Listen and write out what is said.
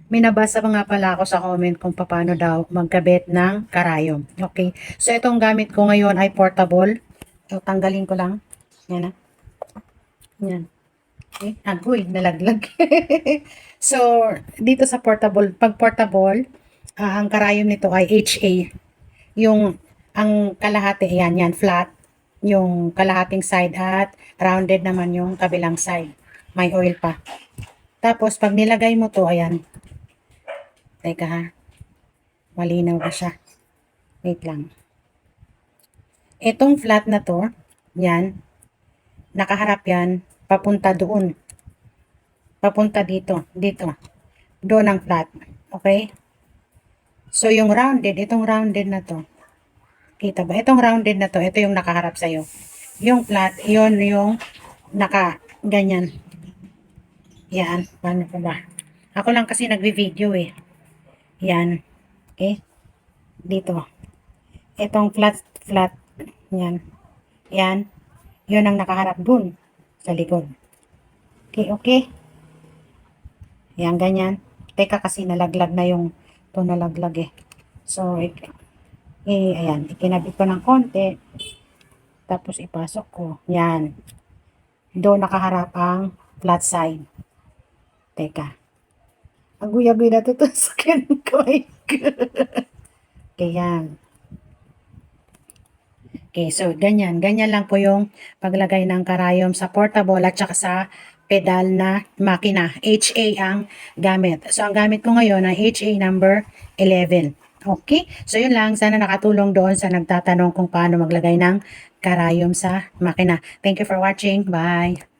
May nabasa pa nga pala ako sa comment kung paano daw magkabit ng karayom. Okay. So, itong gamit ko ngayon ay portable. So, tanggalin ko lang. Yan na. Yan. Okay. Agoy, nalaglag. So, dito sa portable, pag portable, ang karayom nito ay HA. Yung, ang kalahati, yan, flat. Yung kalahating side at rounded naman yung kabilang side. May oil pa. Tapos, pag nilagay mo to, ayan. Teka ha. Malinaw ba siya? Wait lang. Itong flat na to, yan, nakaharap yan, papunta doon. Papunta dito, dito. Doon ang flat. Okay? So, yung rounded, itong rounded na to, kita ba? Itong rounded na to, ito yung nakaharap sa'yo. Yung flat, yon yung ganyan. Yan, paano ko ba? Ako lang kasi nagvi-video eh. Yan. Okay? Dito. Itong flat, yan. Yan. Yun ang nakaharap dun sa likod. Okay, okay. Yan, ganyan. Teka kasi nalaglag na yung ito nalaglag eh. So, ayan. Ikinabit ko ng konti. Tapos ipasok ko. Yan. Doon nakaharap ang flat side. Teka. Aguy-aguy na ito sa akin. Okay, yan. Okay, so ganyan. Ganyan lang po yung paglagay ng karayom sa portable at saka sa pedal na makina. HA ang gamit. So, ang gamit ko ngayon ay HA number 11. Okay? So, yun lang. Sana nakatulong doon sa nagtatanong kung paano maglagay ng karayom sa makina. Thank you for watching. Bye!